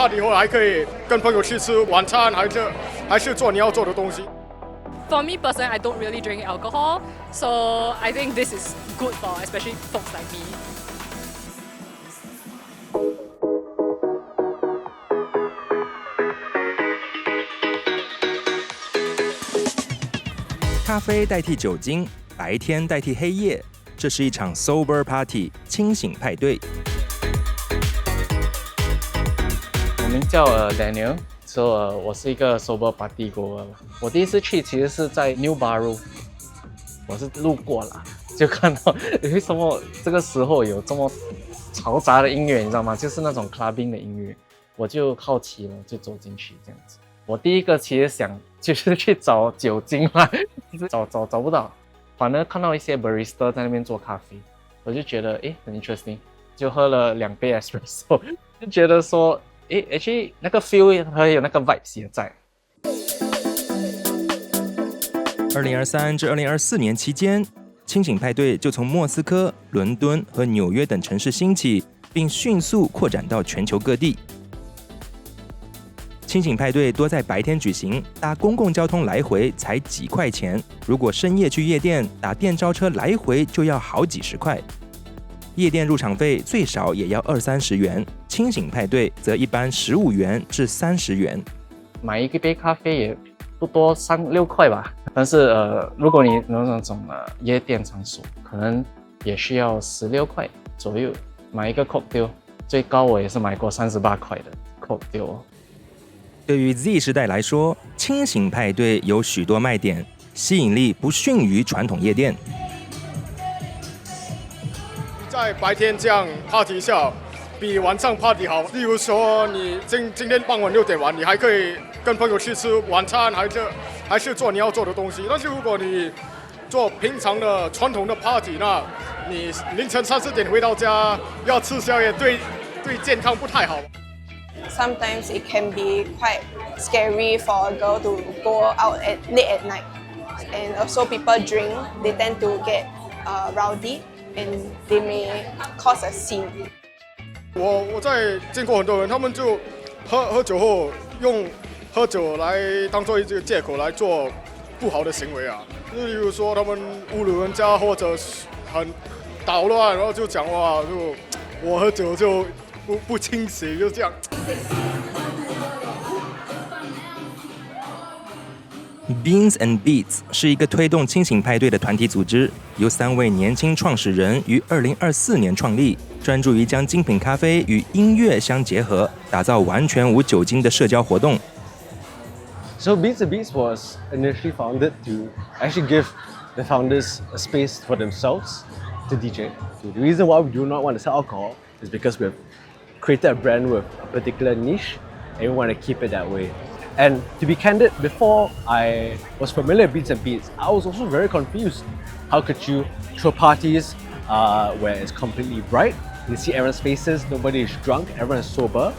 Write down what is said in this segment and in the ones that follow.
party 后还可以跟朋友去吃晚餐，还是做你要做的东西。For me personally, I don't really drink alcohol, so I think this is good for especially folks like me. 咖啡代替酒精，白天代替黑夜，这是一场 sober party 清醒派对。我名叫Daniel， 我是一个 sober party goer。我第一次去其实是在 New Baru， 我是路过啦，就看到为什么这个时候有这么嘈杂的音乐，你知道吗？就是那种 clubbing 的音乐，我就好奇了，就走进去这样子。我第一个其实想就是去找酒精啦，找不到，反而看到一些 barista 在那边做咖啡，我就觉得很 interesting， 就喝了2杯 espresso， 就觉得说actually 那个 feel 还有那个 vibes 也在。2023至2024年期间，清醒派对就从莫斯科、伦敦和纽约等城市兴起，并迅速扩展到全球各地。清醒派对多在白天举行，搭公共交通来回才几块钱，如果深夜去夜店，打电召车来回就要好几十块。夜店入场费最少也要20-30元，清醒派对则一般15元至30元。买一杯咖啡也不多3-6块吧，但是如果你那种夜店场所，可能也需要16块左右。买一个 cocktail， 最高我也是买过38块的 cocktail。对于 Z 世代来说，清醒派对有许多卖点，吸引力不逊于传统夜店。在白天这样 party 下，比晚上 party 好。例如说，你今天傍晚6点完，你还可以跟朋友去吃晚餐，还是做你要做的东西。但是如果你做平常的传统的 party， 那你凌晨3-4点回到家要吃宵夜，对健康不太好。Sometimes it can be quite scary for a girl to go out late at night. And also people drink, they tend to get rowdy and they may cause a scene. 我在见过很多人，他们就喝酒后用喝酒来当做一个借口来做不好的行为啊，例如说他们侮辱人家或者很捣乱，然后就讲话，就我喝酒就不清醒，就这样。Beans and Beats 是一个推动清醒派对的团体组织，由3位年轻创始人于2024年创立，专注于将精品咖啡与音乐相结合，打造完全无酒精的社交活动。So Beans and Beats was initially founded to actually give the founders a space for themselves to DJ. So the reason why we do not want to sell alcohol is because we have created a brand with a particular niche and we want to keep it that way. And to be candid, before I was familiar with Beans and Beats, I was also very confused. How could you throw parties where it's completely bright? You see everyone's faces, nobody is drunk, everyone is sober.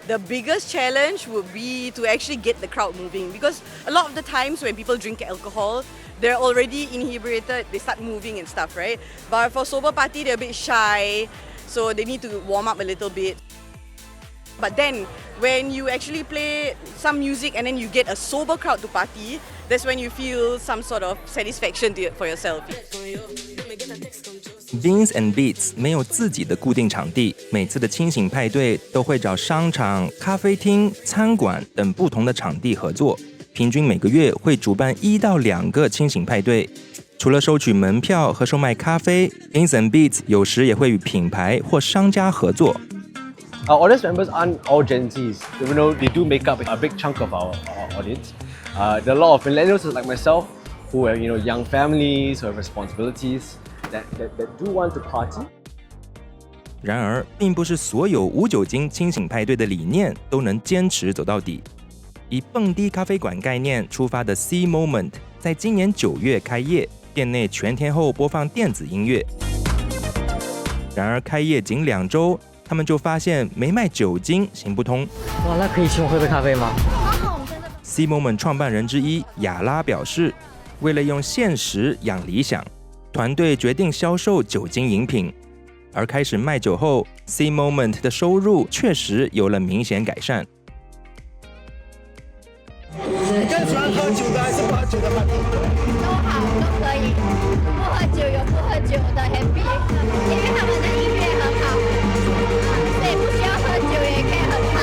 The biggest challenge would be to actually get the crowd moving, because a lot of the times when people drink alcohol, they're already inebriated, they start moving and stuff, right? But for sober party, they're a bit shy, so they need to warm up a little bit. But then, when you actually play some music and then you get a sober crowd to party, that's when you feel some sort of satisfaction for yourself. Beans and Beats 没有自己的固定场地，每次的清醒派对都会找商场、咖啡厅、餐馆等不同的场地合作，平均每个月会主办1到2个清醒派对。除了收取门票和售卖咖啡， Beans and Beats 有时也会与品牌或商家合作。Our audience members aren't all Gen Zs, even though they do make up a big chunk of our audience. There are a lot of millennials like myself who have young families, who have responsibilities, that do want to party. 然而，并不是所有无酒精清醒派对的理念都能坚持走到底。以蹦迪咖啡馆概念出发的 C Moment， 在今年9月开业，店内全天候播放电子音乐。然而，开业仅2周。他们就发现没卖酒精行不通。哇，那可以请我喝杯咖啡吗 ？C Moment 创办人之一雅拉表示，为了用现实养理想，团队决定销售酒精饮品。而开始卖酒后 ，C Moment 的收入确实有了明显改善。你更喜欢喝酒的还是不喝酒的 party？ 都好，都可以。不喝酒有不喝酒的 happy， 因为他们的音乐很好，所以不需要喝酒也可以很嗨。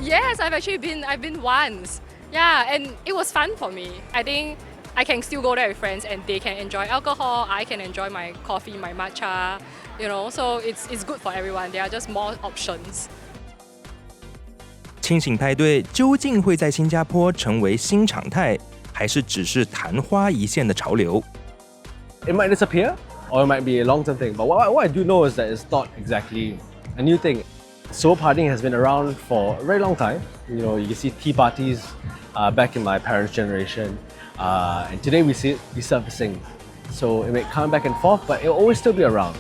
Yes, I've been once. Yeah, and it was fun for me. I think I can still go there with friends and they can enjoy alcohol. I can enjoy my coffee, my matcha. So it's good for everyone. There are just more options. 清醒派对究竟会在新加坡成为新常态，还是只是昙花一现的潮流？ It might disappear, or it might be a long-term thing. But what I do know is that it's not exactly a new thing. Sober partying has been around for a very long time. You can see tea parties back in my parents' generation, and today we see it resurfacing. So it may come back and forth, but it will always still be around.